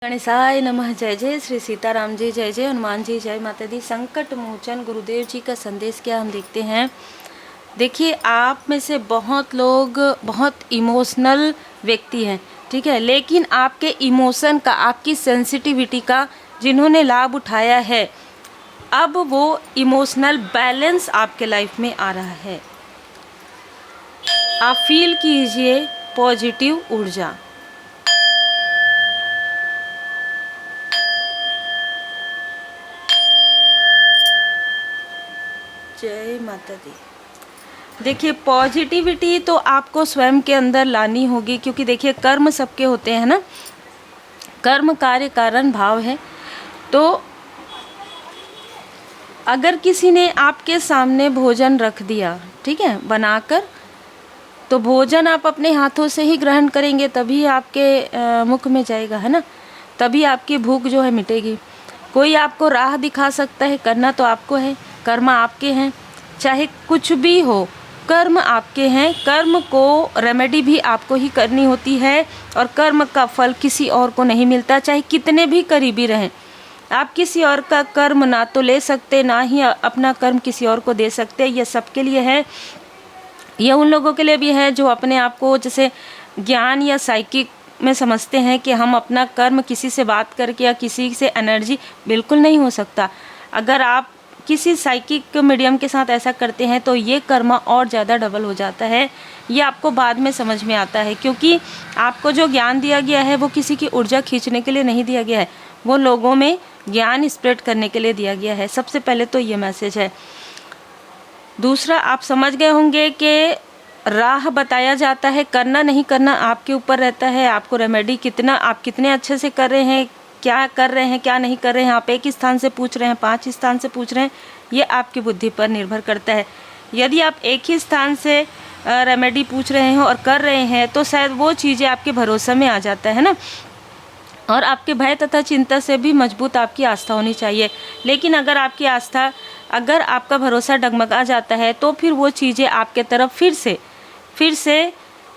गणेशाय नमः। जय जय श्री सीताराम जी, जय जय हनुमान जी, जय माता दी। संकट मोचन गुरुदेव जी का संदेश क्या हम देखते हैं। देखिए, आप में से बहुत लोग बहुत इमोशनल व्यक्ति हैं, ठीक है, लेकिन आपके इमोशन का, आपकी सेंसिटिविटी का जिन्होंने लाभ उठाया है, अब वो इमोशनल बैलेंस आपके लाइफ में आ रहा है। आप फील कीजिए पॉजिटिव ऊर्जा। जय माता दी। देखिए, पॉजिटिविटी तो आपको स्वयं के अंदर लानी होगी, क्योंकि देखिए कर्म सबके होते हैं ना, कर्म कार्य कारण भाव है। तो अगर किसी ने आपके सामने भोजन रख दिया, ठीक है, बनाकर, तो भोजन आप अपने हाथों से ही ग्रहण करेंगे, तभी आपके मुख में जाएगा, है ना, तभी आपकी भूख जो है मिटेगी। कोई आपको राह दिखा सकता है, करना तो आपको है, कर्म आपके हैं, चाहे कुछ भी हो, कर्म आपके हैं। कर्म को रेमेडी भी आपको ही करनी होती है, और कर्म का फल किसी और को नहीं मिलता, चाहे कितने भी करीबी रहें। आप किसी और का कर्म ना तो ले सकते, ना ही अपना कर्म किसी और को दे सकते। ये सबके लिए है। यह उन लोगों के लिए भी है जो अपने आप को जैसे ज्ञान या साइकिक में समझते हैं कि हम अपना कर्म किसी से बात करके या किसी से एनर्जी, बिल्कुल नहीं हो सकता। अगर आप किसी साइकिक मीडियम के साथ ऐसा करते हैं तो ये कर्म और ज़्यादा डबल हो जाता है। ये आपको बाद में समझ में आता है, क्योंकि आपको जो ज्ञान दिया गया है वो किसी की ऊर्जा खींचने के लिए नहीं दिया गया है, वो लोगों में ज्ञान स्प्रेड करने के लिए दिया गया है। सबसे पहले तो ये मैसेज है। दूसरा, आप समझ गए होंगे कि राह बताया जाता है, करना नहीं करना आपके ऊपर रहता है। आपको रेमेडी कितना, आप कितने अच्छे से कर रहे हैं, क्या कर रहे हैं, क्या नहीं कर रहे हैं, आप एक स्थान से पूछ रहे हैं, 5 स्थान से पूछ रहे हैं, ये आपकी बुद्धि पर निर्भर करता है। यदि आप एक ही स्थान से रेमेडी पूछ रहे हैं और कर रहे हैं, तो शायद वो चीज़ें आपके भरोसे में आ जाता है ना, और आपके भय तथा चिंता से भी मजबूत आपकी आस्था होनी चाहिए। लेकिन अगर आपकी आस्था, अगर आपका भरोसा डगमगा जाता है, तो फिर वो चीज़ें आपके तरफ फिर से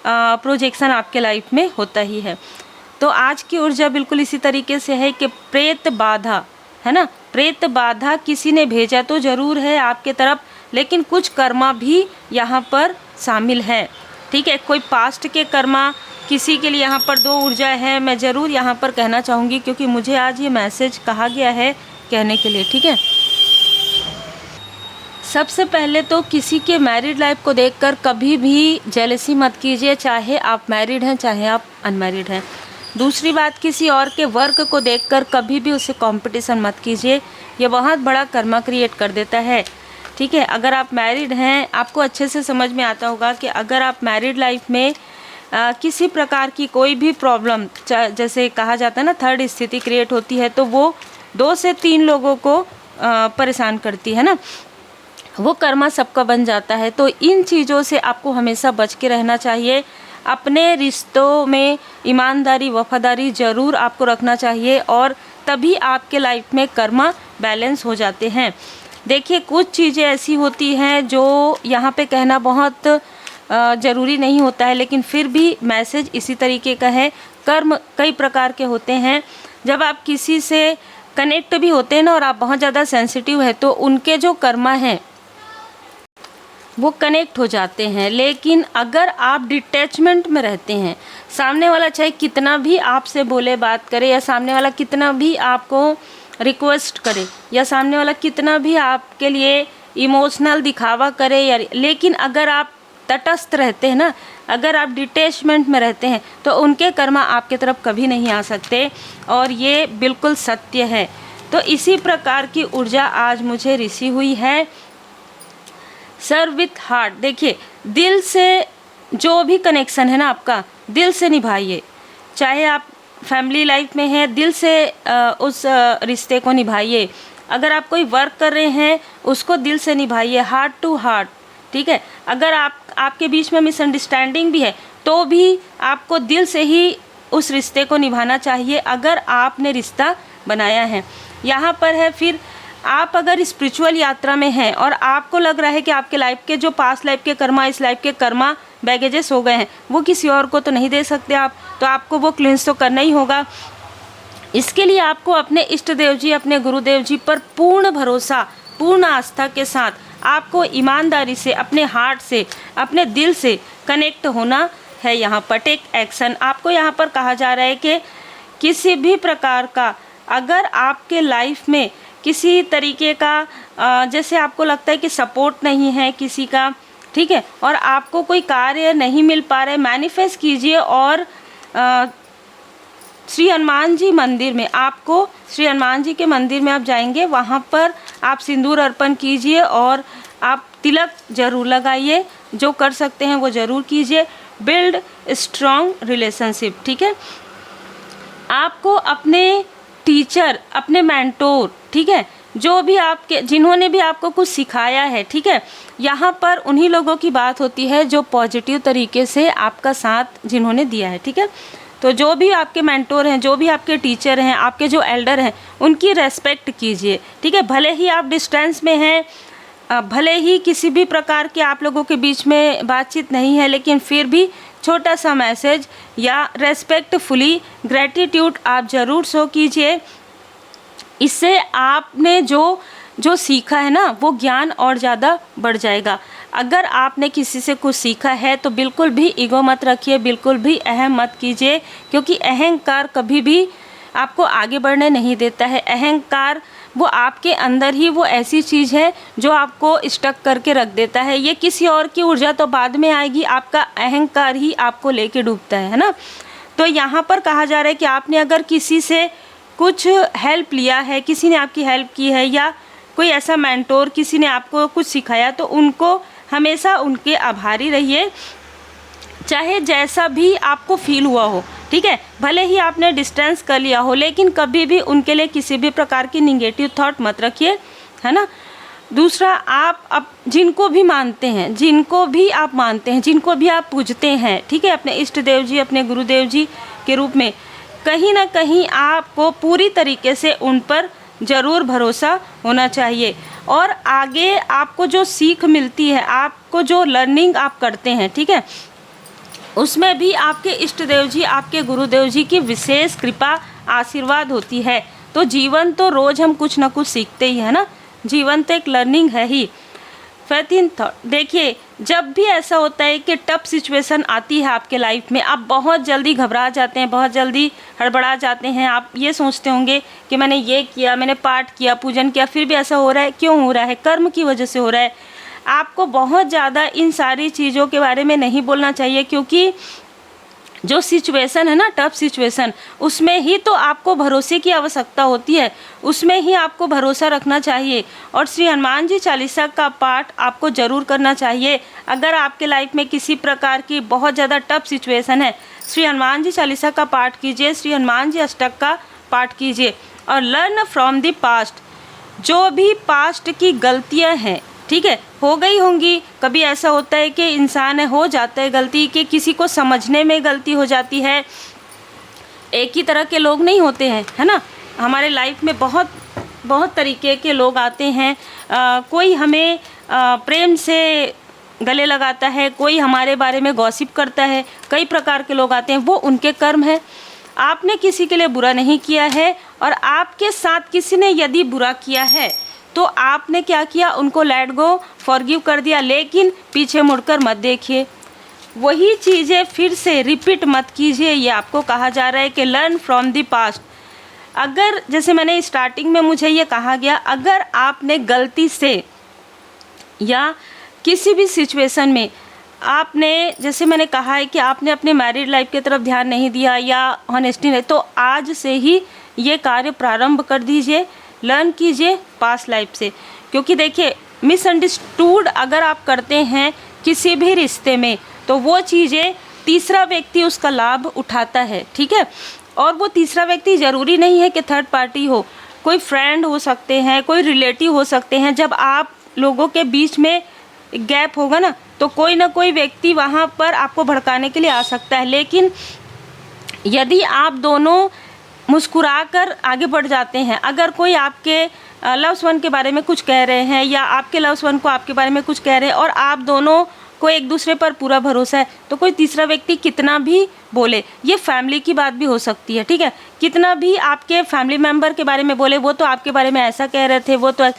प्रोजेक्शन आपके लाइफ में होता ही है। तो आज की ऊर्जा बिल्कुल इसी तरीके से है कि प्रेत बाधा, है ना, प्रेत बाधा किसी ने भेजा तो ज़रूर है आपके तरफ, लेकिन कुछ कर्मा भी यहाँ पर शामिल है, ठीक है। कोई पास्ट के कर्मा, किसी के लिए यहाँ पर 2 ऊर्जा है। मैं ज़रूर यहाँ पर कहना चाहूँगी, क्योंकि मुझे आज ये मैसेज कहा गया है कहने के लिए, ठीक है। सबसे पहले तो किसी के मैरिड लाइफ को देखकर कभी भी जेलसी मत कीजिए, चाहे आप मैरिड हैं चाहे आप अनमैरिड हैं। दूसरी बात, किसी और के वर्क को देखकर कभी भी उससे कंपटीशन मत कीजिए, यह बहुत बड़ा कर्मा क्रिएट कर देता है, ठीक है। अगर आप मैरिड हैं, आपको अच्छे से समझ में आता होगा कि अगर आप मैरिड लाइफ में किसी प्रकार की कोई भी प्रॉब्लम, जैसे कहा जाता है ना, थर्ड स्थिति क्रिएट होती है, तो वो 2 से 3 लोगों को परेशान करती है ना, वो कर्मा सबका बन जाता है। तो इन चीज़ों से आपको हमेशा बच के रहना चाहिए। अपने रिश्तों में ईमानदारी, वफादारी ज़रूर आपको रखना चाहिए, और तभी आपके लाइफ में कर्मा बैलेंस हो जाते हैं। देखिए, कुछ चीज़ें ऐसी होती हैं जो यहाँ पे कहना बहुत ज़रूरी नहीं होता है, लेकिन फिर भी मैसेज इसी तरीके का है। कर्म कई प्रकार के होते हैं। जब आप किसी से कनेक्ट भी होते हैं ना, और आप बहुत ज़्यादा सेंसिटिव है, तो उनके जो कर्मा हैं वो कनेक्ट हो जाते हैं। लेकिन अगर आप डिटैचमेंट में रहते हैं, सामने वाला चाहे कितना भी आपसे बोले, बात करे, या सामने वाला कितना भी आपको रिक्वेस्ट करे, या सामने वाला कितना भी आपके लिए इमोशनल दिखावा करे, या लेकिन अगर आप तटस्थ रहते हैं ना, अगर आप डिटैचमेंट में रहते हैं, तो उनके कर्मा आपके तरफ कभी नहीं आ सकते, और ये बिल्कुल सत्य है। तो इसी प्रकार की ऊर्जा आज मुझे ऋषि हुई है। सर्व विथ हार्ट। देखिए, दिल से जो भी कनेक्शन है ना आपका, दिल से निभाइए। चाहे आप फैमिली लाइफ में हैं, दिल से उस रिश्ते को निभाइए। अगर आप कोई वर्क कर रहे हैं, उसको दिल से निभाइए, हार्ट टू हार्ट, ठीक है। अगर आपके बीच में मिसअंडरस्टैंडिंग भी है, तो भी आपको दिल से ही उस रिश्ते को निभाना चाहिए, अगर आपने रिश्ता बनाया है। यहाँ पर है, फिर आप अगर स्पिरिचुअल यात्रा में हैं और आपको लग रहा है कि आपके लाइफ के जो पास्ट लाइफ के कर्मा, इस लाइफ के कर्मा बैगेजेस हो गए हैं, वो किसी और को तो नहीं दे सकते आप, तो आपको वो क्लींस तो करना ही होगा। इसके लिए आपको अपने इष्ट देव जी, अपने गुरुदेव जी पर पूर्ण भरोसा, पूर्ण आस्था के साथ आपको ईमानदारी से, अपने हार्ट से, अपने दिल से कनेक्ट होना है। यहाँ पर टेक एक्शन आपको यहाँ पर कहा जा रहा है कि किसी भी प्रकार का अगर आपके लाइफ में किसी तरीके का जैसे आपको लगता है कि सपोर्ट नहीं है किसी का, ठीक है, और आपको कोई कार्य नहीं मिल पा रहा है, मैनिफेस्ट कीजिए और श्री हनुमान जी मंदिर में, आपको श्री हनुमान जी के मंदिर में आप जाएंगे, वहाँ पर आप सिंदूर अर्पण कीजिए और आप तिलक जरूर लगाइए। जो कर सकते हैं वो ज़रूर कीजिए। बिल्ड स्ट्रॉन्ग रिलेशनशिप, ठीक है। आपको अपने टीचर, अपने मेंटोर, ठीक है, जो भी आपके, जिन्होंने भी आपको कुछ सिखाया है, ठीक है, यहाँ पर उन्हीं लोगों की बात होती है जो पॉजिटिव तरीके से आपका साथ जिन्होंने दिया है, ठीक है। तो जो भी आपके मेंटोर हैं, जो भी आपके टीचर हैं, आपके जो एल्डर हैं, उनकी रेस्पेक्ट कीजिए, ठीक है। भले ही आप डिस्टेंस में हैं, भले ही किसी भी प्रकार के आप लोगों के बीच में बातचीत नहीं है, लेकिन फिर भी छोटा सा मैसेज या रेस्पेक्टफुली ग्रैटिट्यूड आप ज़रूर शो कीजिए। इससे आपने जो सीखा है ना, वो ज्ञान और ज़्यादा बढ़ जाएगा। अगर आपने किसी से कुछ सीखा है तो बिल्कुल भी ईगो मत रखिए, बिल्कुल भी अहम मत कीजिए, क्योंकि अहंकार कभी भी आपको आगे बढ़ने नहीं देता है। अहंकार वो आपके अंदर ही वो ऐसी चीज़ है जो आपको स्टक करके रख देता है। ये किसी और की ऊर्जा तो बाद में आएगी, आपका अहंकार ही आपको लेके डूबता है ना। तो यहाँ पर कहा जा रहा है कि आपने अगर किसी से कुछ हेल्प लिया है, किसी ने आपकी हेल्प की है, या कोई ऐसा मेंटोर, किसी ने आपको कुछ सिखाया, तो उनको हमेशा उनके आभारी रहिए, चाहे जैसा भी आपको फील हुआ हो, ठीक है। भले ही आपने डिस्टेंस कर लिया हो, लेकिन कभी भी उनके लिए किसी भी प्रकार की निगेटिव थॉट मत रखिए, है ना। दूसरा, आप जिनको भी मानते हैं, जिनको भी आप मानते हैं, जिनको भी आप पूजते हैं, ठीक है, अपने इष्ट देव जी, अपने गुरुदेव जी के रूप में, कहीं ना कहीं आपको पूरी तरीके से उन पर ज़रूर भरोसा होना चाहिए। और आगे आपको जो सीख मिलती है, आपको जो लर्निंग आप करते हैं, ठीक है, उसमें भी आपके इष्ट देव जी, आपके गुरुदेव जी की विशेष कृपा, आशीर्वाद होती है। तो जीवन तो रोज़ हम कुछ ना कुछ सीखते ही है ना, जीवन तो एक लर्निंग है ही। फैथिन थॉट, देखिए जब भी ऐसा होता है कि टफ सिचुएशन आती है आपके लाइफ में, आप बहुत जल्दी घबरा जाते हैं, बहुत जल्दी हड़बड़ा जाते हैं। आप ये सोचते होंगे कि मैंने ये किया, मैंने पाठ किया, पूजन किया, फिर भी ऐसा हो रहा है, क्यों हो रहा है? कर्म की वजह से हो रहा है। आपको बहुत ज़्यादा इन सारी चीज़ों के बारे में नहीं बोलना चाहिए, क्योंकि जो सिचुएशन है ना, टफ सिचुएशन, उसमें ही तो आपको भरोसे की आवश्यकता होती है, उसमें ही आपको भरोसा रखना चाहिए। और श्री हनुमान जी चालीसा का पाठ आपको ज़रूर करना चाहिए। अगर आपके लाइफ में किसी प्रकार की बहुत ज़्यादा टफ सिचुएशन है, श्री हनुमान जी चालीसा का पाठ कीजिए, श्री हनुमान जी अष्टक का पाठ कीजिए और लर्न फ्रॉम द पास्ट। जो भी पास्ट की गलतियाँ हैं, ठीक है, हो गई होंगी, कभी ऐसा होता है कि इंसान हो जाता है गलती, कि किसी को समझने में गलती हो जाती है। एक ही तरह के लोग नहीं होते हैं, है ना, हमारे लाइफ में बहुत बहुत तरीके के लोग आते हैं। कोई हमें प्रेम से गले लगाता है, कोई हमारे बारे में गॉसिप करता है, कई प्रकार के लोग आते हैं, वो उनके कर्म है। आपने किसी के लिए बुरा नहीं किया है, और आपके साथ किसी ने यदि बुरा किया है तो आपने क्या किया, उनको लेट गो, फॉरगिव कर दिया, लेकिन पीछे मुड़कर मत देखिए, वही चीज़ें फिर से रिपीट मत कीजिए। ये आपको कहा जा रहा है कि लर्न फ्रॉम द पास्ट। अगर जैसे मैंने स्टार्टिंग में मुझे ये कहा गया, अगर आपने गलती से या किसी भी सिचुएशन में आपने, जैसे मैंने कहा है कि आपने अपने मैरिड लाइफ की तरफ ध्यान नहीं दिया या ऑनेस्टी नहीं, तो आज से ही ये कार्य प्रारंभ कर दीजिए, लर्न कीजिए पास्ट लाइफ से। क्योंकि देखिए, मिसअंडरस्टूड अगर आप करते हैं किसी भी रिश्ते में, तो वो चीज़ें तीसरा व्यक्ति उसका लाभ उठाता है, ठीक है। और वो तीसरा व्यक्ति ज़रूरी नहीं है कि थर्ड पार्टी हो, कोई फ्रेंड हो सकते हैं, कोई रिलेटिव हो सकते हैं। जब आप लोगों के बीच में गैप होगा ना, तो कोई ना कोई व्यक्ति वहाँ पर आपको भड़काने के लिए आ सकता है। लेकिन यदि आप दोनों मुस्कुराकर आगे बढ़ जाते हैं, अगर कोई आपके लव्स वन के बारे में कुछ कह रहे हैं या आपके लव्स वन को आपके बारे में कुछ कह रहे हैं, और आप दोनों कोई एक दूसरे पर पूरा भरोसा है, तो कोई तीसरा व्यक्ति कितना भी बोले, ये फैमिली की बात भी हो सकती है, ठीक है, कितना भी आपके फैमिली मेम्बर के बारे में बोले, वो तो आपके बारे में ऐसा कह रहे थे, वो तो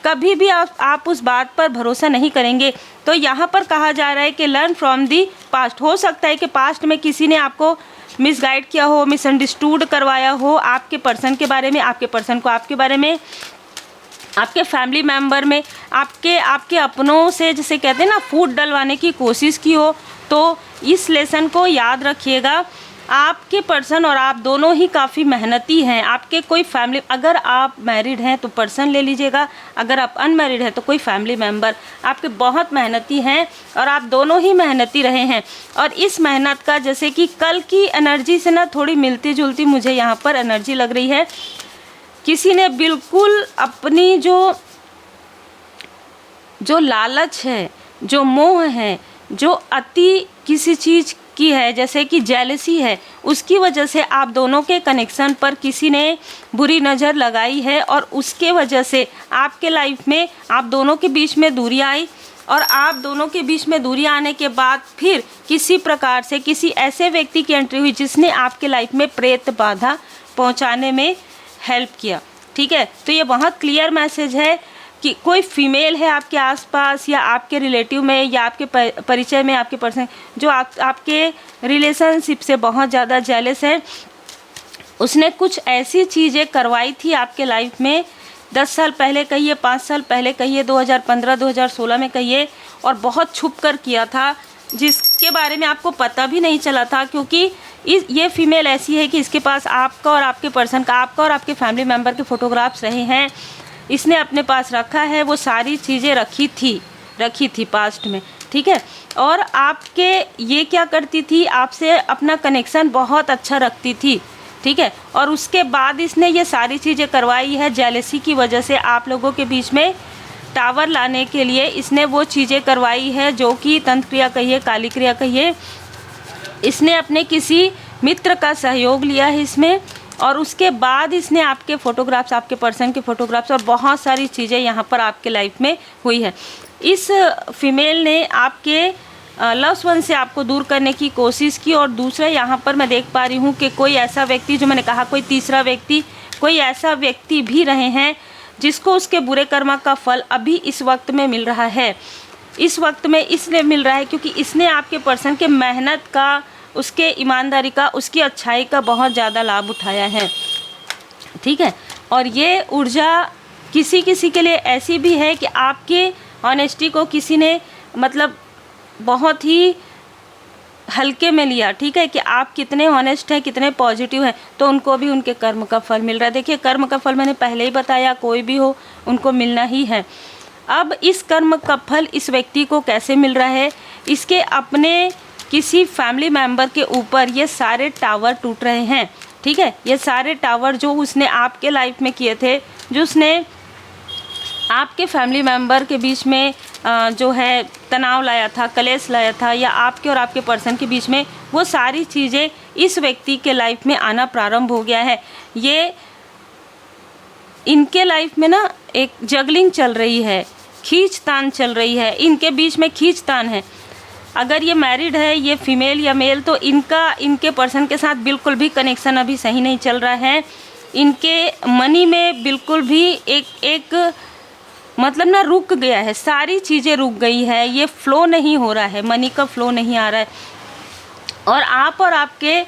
कभी भी आप उस बात पर भरोसा नहीं करेंगे। तो यहाँ पर कहा जा रहा है कि लर्न फ्रॉम दी पास्ट। हो सकता है कि पास्ट में किसी ने आपको मिसगाइड किया हो, मिसअंडरस्टूड करवाया हो आपके पर्सन के बारे में, आपके पर्सन को आपके बारे में, आपके फैमिली मेम्बर में आपके अपनों से जैसे कहते हैं ना फूट डलवाने की कोशिश की हो। तो इस लेसन को याद रखिएगा, आपके पर्सन और आप दोनों ही काफ़ी मेहनती हैं। आपके कोई फैमिली, अगर आप मैरिड हैं तो पर्सन ले लीजिएगा, अगर आप अनमैरिड हैं तो कोई फैमिली मेम्बर आपके बहुत मेहनती हैं और आप दोनों ही मेहनती रहे हैं। और इस मेहनत का जैसे कि कल की एनर्जी से ना थोड़ी मिलती जुलती मुझे यहाँ पर एनर्जी लग रही है। किसी ने बिल्कुल अपनी जो लालच है, जो मोह है, जो अति किसी चीज़ की है, जैसे कि जेलसी है, उसकी वजह से आप दोनों के कनेक्शन पर किसी ने बुरी नज़र लगाई है और उसके वजह से आपके लाइफ में आप दोनों के बीच में दूरी आई। और आप दोनों के बीच में दूरी आने के बाद फिर किसी प्रकार से किसी ऐसे व्यक्ति की एंट्री हुई जिसने आपके लाइफ में प्रेत बाधा पहुंचाने में हेल्प किया, ठीक है। तो ये बहुत क्लियर मैसेज है कि कोई फीमेल है आपके आसपास या आपके रिलेटिव में या आपके परिचय में, आपके पर्सन जो आपके रिलेशनशिप से बहुत ज़्यादा जेलस है। उसने कुछ ऐसी चीज़ें करवाई थी आपके लाइफ में 10 साल पहले कहिए, 5 साल पहले कहिए, 2015 2016 में कहिए, और बहुत छुप कर किया था जिसके बारे में आपको पता भी नहीं चला था। क्योंकि ये फीमेल ऐसी है कि इसके पास आपका और आपके पर्सन का, आपका और आपके फैमिली मेम्बर के फ़ोटोग्राफ्स रहे हैं, इसने अपने पास रखा है, वो सारी चीज़ें रखी थी पास्ट में, ठीक है। और आपके ये क्या करती थी, आपसे अपना कनेक्शन बहुत अच्छा रखती थी, ठीक है। और उसके बाद इसने ये सारी चीज़ें करवाई है जेलसी की वजह से। आप लोगों के बीच में टावर लाने के लिए इसने वो चीज़ें करवाई है जो कि तंत्र क्रिया कहिए, काली क्रिया कहिए। इसने अपने किसी मित्र का सहयोग लिया है इसमें, और उसके बाद इसने आपके फ़ोटोग्राफ्स, आपके पर्सन के फ़ोटोग्राफ्स और बहुत सारी चीज़ें यहाँ पर आपके लाइफ में हुई है। इस फीमेल ने आपके लव्स वन से आपको दूर करने की कोशिश की। और दूसरा यहाँ पर मैं देख पा रही हूँ कि कोई ऐसा व्यक्ति, जो मैंने कहा कोई तीसरा व्यक्ति, कोई ऐसा व्यक्ति भी रहे हैं जिसको उसके बुरे कर्मा का फल अभी इस वक्त में मिल रहा है। इस वक्त में इसलिए मिल रहा है क्योंकि इसने आपके पर्सन के मेहनत का, उसके ईमानदारी का, उसकी अच्छाई का बहुत ज़्यादा लाभ उठाया है, ठीक है। और ये ऊर्जा किसी किसी के लिए ऐसी भी है कि आपके ऑनेस्टी को किसी ने मतलब बहुत ही हल्के में लिया, ठीक है, कि आप कितने ऑनेस्ट हैं, कितने पॉजिटिव हैं, तो उनको भी उनके कर्म का फल मिल रहा है। देखिए कर्म का फल मैंने पहले ही बताया, कोई भी हो उनको मिलना ही है। अब इस कर्म का फल इस व्यक्ति को कैसे मिल रहा है, इसके अपने किसी फैमिली मेम्बर के ऊपर ये सारे टावर टूट रहे हैं, ठीक है। ये सारे टावर जो उसने आपके लाइफ में किए थे, जो उसने आपके फैमिली मेम्बर के बीच में जो है तनाव लाया था, कलेश लाया था, या आपके और आपके पर्सन के बीच में, वो सारी चीज़ें इस व्यक्ति के लाइफ में आना प्रारंभ हो गया है। ये इनके लाइफ में ना एक जगलिंग चल रही है, खींचतान चल रही है, इनके बीच में खींचतान है। अगर ये मैरिड है, ये फीमेल या मेल, तो इनके पर्सन के साथ बिल्कुल भी कनेक्शन अभी सही नहीं चल रहा है। इनके मनी में बिल्कुल भी एक मतलब ना रुक गया है, सारी चीज़ें रुक गई है, ये फ्लो नहीं हो रहा है, मनी का फ्लो नहीं आ रहा है। और आप और आपके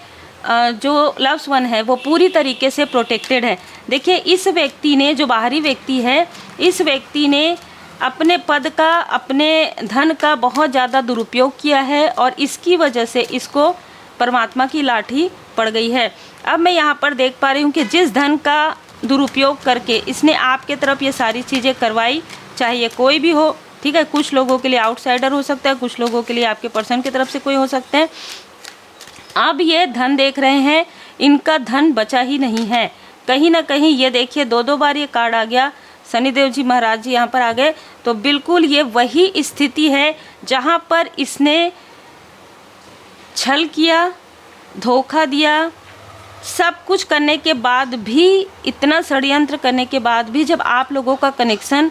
जो लव्स वन है वो पूरी तरीके से प्रोटेक्टेड है। देखिए इस व्यक्ति ने, जो बाहरी व्यक्ति है, इस व्यक्ति ने अपने पद का, अपने धन का बहुत ज़्यादा दुरुपयोग किया है और इसकी वजह से इसको परमात्मा की लाठी पड़ गई है। अब मैं यहाँ पर देख पा रही हूँ कि जिस धन का दुरुपयोग करके इसने आपके तरफ ये सारी चीज़ें करवाई, चाहे ये कोई भी हो, ठीक है, कुछ लोगों के लिए आउटसाइडर हो सकता है, कुछ लोगों के लिए आपके पर्सन की तरफ से कोई हो सकते हैं। अब ये धन देख रहे हैं, इनका धन बचा ही नहीं है कहीं ना कहीं। ये देखिए 2-2 बार ये कार्ड आ गया, शनिदेव जी महाराज जी यहाँ पर आ गए। तो बिल्कुल ये वही स्थिति है जहाँ पर इसने छल किया, धोखा दिया, सब कुछ करने के बाद भी, इतना षड्यंत्र करने के बाद भी जब आप लोगों का कनेक्शन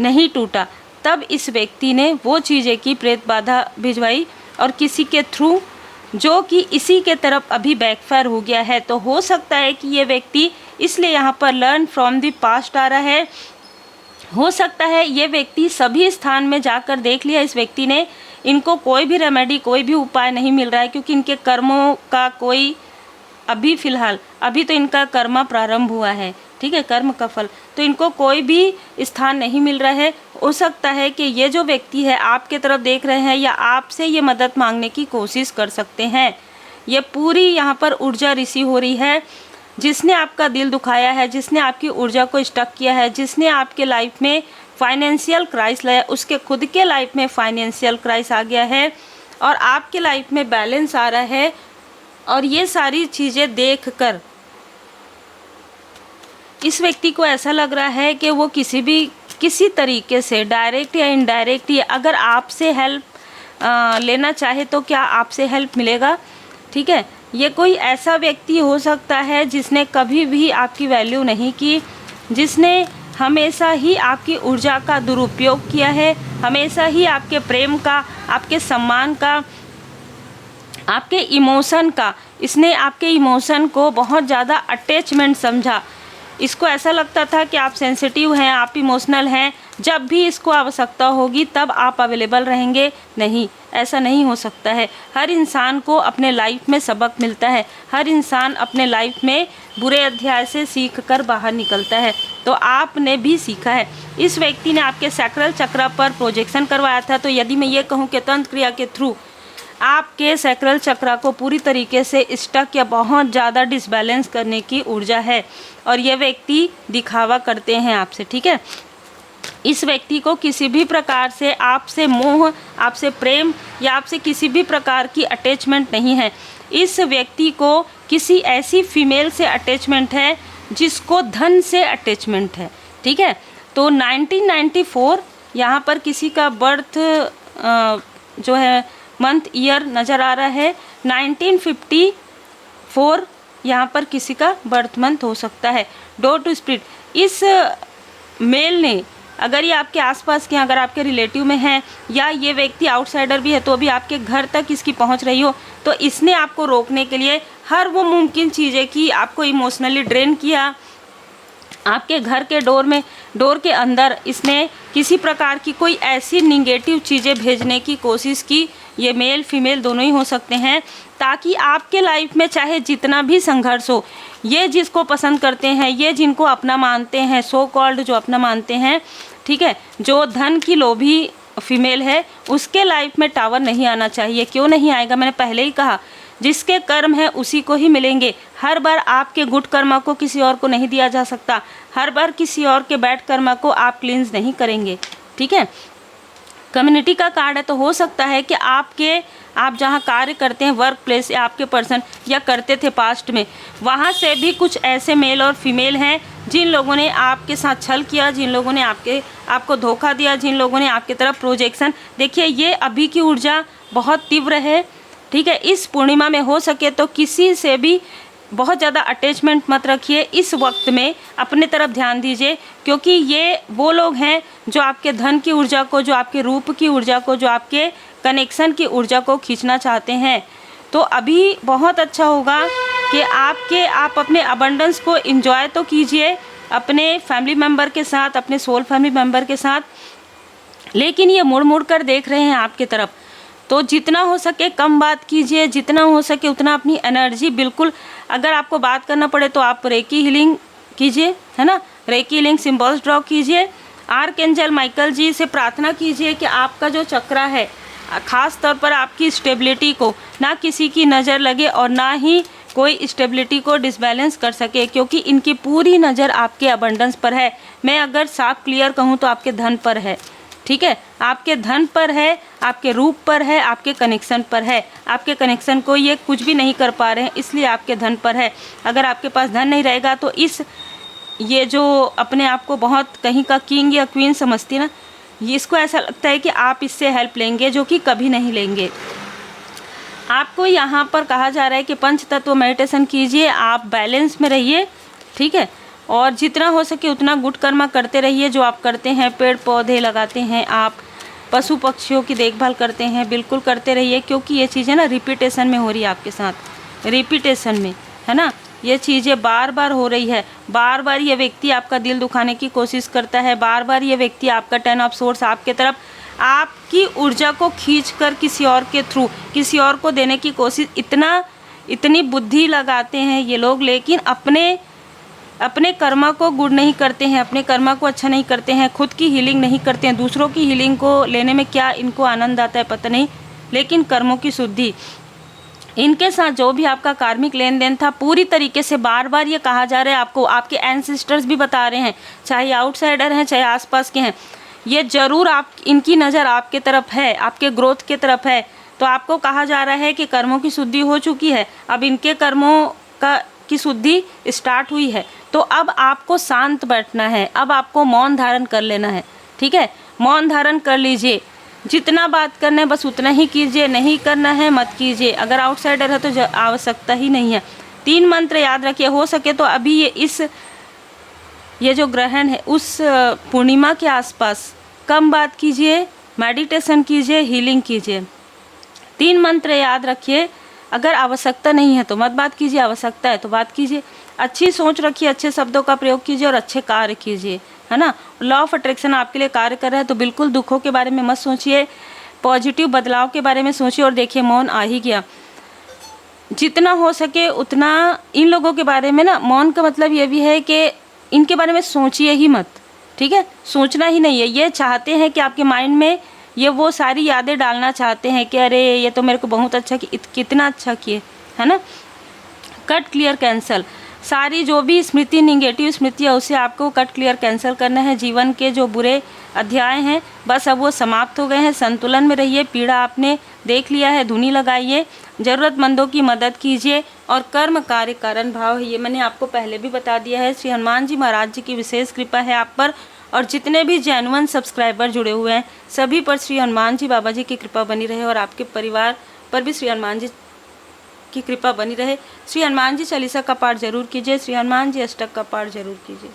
नहीं टूटा, तब इस व्यक्ति ने वो चीज़ें की, प्रेत बाधा भिजवाई और किसी के थ्रू, जो कि इसी के तरफ अभी बैकफायर हो गया है। तो हो सकता है कि ये व्यक्ति, इसलिए यहाँ पर लर्न फ्रॉम द पास्ट आ रहा है। हो सकता है ये व्यक्ति सभी स्थान में जाकर देख लिया इस व्यक्ति ने, इनको कोई भी रेमेडी, कोई भी उपाय नहीं मिल रहा है, क्योंकि इनके कर्मों का कोई अभी फ़िलहाल, अभी तो इनका कर्म प्रारंभ हुआ है, ठीक है, कर्म का फल, तो इनको कोई भी स्थान नहीं मिल रहा है। हो सकता है कि ये जो व्यक्ति है आपके तरफ देख रहे हैं या आपसे ये मदद मांगने की कोशिश कर सकते हैं। ये पूरी यहाँ पर ऊर्जा रिसीव हो रही है। जिसने आपका दिल दुखाया है, जिसने आपकी ऊर्जा को स्टक किया है, जिसने आपके लाइफ में फाइनेंशियल क्राइस लाया, उसके खुद के लाइफ में फाइनेंशियल क्राइस आ गया है और आपके लाइफ में बैलेंस आ रहा है। और ये सारी चीज़ें देखकर इस व्यक्ति को ऐसा लग रहा है कि वो किसी तरीके से डायरेक्ट या इनडायरेक्ट, अगर आपसे हेल्प लेना चाहे तो क्या आपसे हेल्प मिलेगा, ठीक है। ये कोई ऐसा व्यक्ति हो सकता है जिसने कभी भी आपकी वैल्यू नहीं की, जिसने हमेशा ही आपकी ऊर्जा का दुरुपयोग किया है, हमेशा ही आपके प्रेम का, आपके सम्मान का, आपके इमोशन का, इसने आपके इमोशन को बहुत ज़्यादा अटैचमेंट समझा। इसको ऐसा लगता था कि आप सेंसिटिव हैं, आप इमोशनल हैं, जब भी इसको आवश्यकता होगी तब आप अवेलेबल रहेंगे। नहीं, ऐसा नहीं हो सकता है। हर इंसान को अपने लाइफ में सबक मिलता है, हर इंसान अपने लाइफ में बुरे अध्याय से सीख कर बाहर निकलता है। तो आपने भी सीखा है। इस व्यक्ति ने आपके सैक्रल चक्र पर प्रोजेक्शन करवाया था। तो यदि मैं ये कहूँ कि तंत्र क्रिया के थ्रू आपके सैक्रल चक्र को पूरी तरीके से स्टक या बहुत ज़्यादा डिसबैलेंस करने की ऊर्जा है और ये व्यक्ति दिखावा करते हैं आपसे, ठीक है। इस व्यक्ति को किसी भी प्रकार से आपसे मोह, आपसे प्रेम या आपसे किसी भी प्रकार की अटैचमेंट नहीं है। इस व्यक्ति को किसी ऐसी फीमेल से अटैचमेंट है जिसको धन से अटैचमेंट है, ठीक है। तो 1994 यहाँ पर किसी का बर्थ जो है मंथ ईयर नज़र आ रहा है। 1954 यहाँ पर किसी का बर्थ मंथ हो सकता है। डोर टू स्पिरिट, इस मेल ने, अगर ये आपके आसपास के, अगर आपके रिलेटिव में हैं या ये व्यक्ति आउटसाइडर भी है तो अभी आपके घर तक इसकी पहुंच रही हो, तो इसने आपको रोकने के लिए हर वो मुमकिन चीज़ें की, आपको इमोशनली ड्रेन किया। आपके घर के डोर के अंदर इसने किसी प्रकार की कोई ऐसी निगेटिव चीज़ें भेजने की कोशिश की, ये मेल फीमेल दोनों ही हो सकते हैं, ताकि आपके लाइफ में चाहे जितना भी संघर्ष हो, ये जिसको पसंद करते हैं, ये जिनको अपना मानते हैं, सो कॉल्ड जो अपना मानते हैं, ठीक है, जो धन की लोभी फीमेल है, उसके लाइफ में टावर नहीं आना चाहिए। क्यों नहीं आएगा? मैंने पहले ही कहा, जिसके कर्म है उसी को ही मिलेंगे। हर बार आपके गुड कर्मा को किसी और को नहीं दिया जा सकता, हर बार किसी और के बैड कर्मा को आप क्लींस नहीं करेंगे, ठीक है। कम्युनिटी का कार्ड है, तो हो सकता है कि आप जहाँ कार्य करते हैं, वर्क प्लेस, या आपके पर्सन या करते थे पास्ट में, वहाँ से भी कुछ ऐसे मेल और फीमेल हैं जिन लोगों ने आपके साथ छल किया, जिन लोगों ने आपको धोखा दिया, जिन लोगों ने आपकी तरफ प्रोजेक्शन। देखिए, ये अभी की ऊर्जा बहुत तीव्र है, ठीक है। इस पूर्णिमा में हो सके तो किसी से भी बहुत ज़्यादा अटैचमेंट मत रखिए। इस वक्त में अपने तरफ ध्यान दीजिए, क्योंकि ये वो लोग हैं जो आपके धन की ऊर्जा को, जो आपके रूप की ऊर्जा को, जो आपके कनेक्शन की ऊर्जा को खींचना चाहते हैं। तो अभी बहुत अच्छा होगा कि आप अपने अबंडेंस को एंजॉय तो कीजिए अपने फैमिली मेम्बर के साथ, अपने सोल फैमिली मेम्बर के साथ, लेकिन ये मुड़ कर देख रहे हैं आपके तरफ। तो जितना हो सके कम बात कीजिए, जितना हो सके उतना अपनी एनर्जी, बिल्कुल अगर आपको बात करना पड़े तो आप रेकी हीलिंग कीजिए, है ना, रेकी हीलिंग सिंबल्स ड्रॉ कीजिए। आर्कएंजल माइकल जी से प्रार्थना कीजिए कि आपका जो चक्र है, ख़ास तौर पर आपकी स्टेबिलिटी को ना किसी की नज़र लगे और ना ही कोई स्टेबिलिटी को डिसबैलेंस कर सके, क्योंकि इनकी पूरी नज़र आपके अबंडेंस पर है। मैं अगर साफ क्लियर कहूँ तो आपके धन पर है, ठीक है, आपके धन पर है, आपके रूप पर है, आपके कनेक्शन पर है। आपके कनेक्शन को ये कुछ भी नहीं कर पा रहे हैं, इसलिए आपके धन पर है। अगर आपके पास धन नहीं रहेगा तो ये जो अपने आप को बहुत कहीं का किंग या क्वीन समझती ना, इसको ऐसा लगता है कि आप इससे हेल्प लेंगे, जो कि कभी नहीं लेंगे। आपको यहाँ पर कहा जा रहा है कि पंच तत्व मेडिटेशन कीजिए, आप बैलेंस में रहिए, ठीक है, और जितना हो सके उतना गुड कर्मा करते रहिए जो आप करते हैं। पेड़ पौधे लगाते हैं आप, पशु पक्षियों की देखभाल करते हैं, बिल्कुल करते रहिए, क्योंकि ये चीज़ें ना रिपीटेशन में हो रही है आपके साथ, रिपीटेशन में, है ना। ये चीज़ें बार बार हो रही है, बार बार ये व्यक्ति आपका दिल दुखाने की कोशिश करता है, बार बार ये व्यक्ति आपका 10 ऑफ सोर्स आपके तरफ आपकी ऊर्जा को खींचकर किसी और के थ्रू किसी और को देने की कोशिश, इतनी बुद्धि लगाते हैं ये लोग, लेकिन अपने कर्मा को गुड नहीं करते हैं, अपने कर्मा को अच्छा नहीं करते हैं, खुद की हीलिंग नहीं करते हैं। दूसरों की हीलिंग को लेने में क्या इनको आनंद आता है पता नहीं, लेकिन कर्मों की शुद्धि, इनके साथ जो भी आपका कार्मिक लेन देन था पूरी तरीके से, बार बार ये कहा जा रहा है आपको, आपके एंसेस्टर्स भी बता रहे हैं, चाहे आउटसाइडर हैं चाहे आसपास के हैं, ये ज़रूर इनकी नज़र आपके तरफ है, आपके ग्रोथ के तरफ है। तो आपको कहा जा रहा है कि कर्मों की शुद्धि हो चुकी है, अब इनके कर्मों की शुद्धि स्टार्ट हुई है। तो अब आपको शांत बैठना है, अब आपको मौन धारण कर लेना है, ठीक है। मौन धारण कर लीजिए, जितना बात करना है बस उतना ही कीजिए, नहीं करना है मत कीजिए। अगर आउटसाइडर है तो आवश्यकता ही नहीं है। 3 मंत्र याद रखिए, हो सके तो अभी ये जो ग्रहण है उस पूर्णिमा के आसपास कम बात कीजिए, मेडिटेशन कीजिए, हीलिंग कीजिए। 3 मंत्र याद रखिए, अगर आवश्यकता नहीं है तो मत बात कीजिए, आवश्यकता है तो बात कीजिए। अच्छी सोच रखिए, अच्छे शब्दों का प्रयोग कीजिए और अच्छे कार्य कीजिए, है ना। लॉ ऑफ अट्रैक्शन आपके लिए कार्य कर रहा है, तो बिल्कुल दुखों के बारे में मत सोचिए, पॉजिटिव बदलाव के बारे में सोचिए। और देखिए मौन आ ही गया, जितना हो सके उतना इन लोगों के बारे में ना, मौन का मतलब ये भी है कि इनके बारे में सोचिए ही मत, ठीक है, सोचना ही नहीं है। ये चाहते हैं कि आपके माइंड में ये वो सारी यादें डालना चाहते हैं कि अरे ये तो मेरे को बहुत अच्छा कितना अच्छा किए, है ना। कट क्लियर कैंसल, सारी जो भी स्मृति निगेटिव स्मृति है उसे आपको कट क्लियर कैंसिल करना है। जीवन के जो बुरे अध्याय हैं बस अब वो समाप्त हो गए हैं। संतुलन में रहिए, पीड़ा आपने देख लिया है, धुनी लगाइए, ज़रूरतमंदों की मदद कीजिए और कर्म कार्य कारण भाव है, ये मैंने आपको पहले भी बता दिया है। श्री हनुमान जी महाराज जी की विशेष कृपा है आप पर, और जितने भी जेन्युइन सब्सक्राइबर जुड़े हुए हैं सभी पर श्री हनुमान जी बाबा जी की कृपा बनी रहे और आपके परिवार पर भी श्री हनुमान जी की कृपा बनी रहे। श्री हनुमान जी चालीसा का पाठ जरूर कीजिए, श्री हनुमान जी अष्टक का पाठ जरूर कीजिए।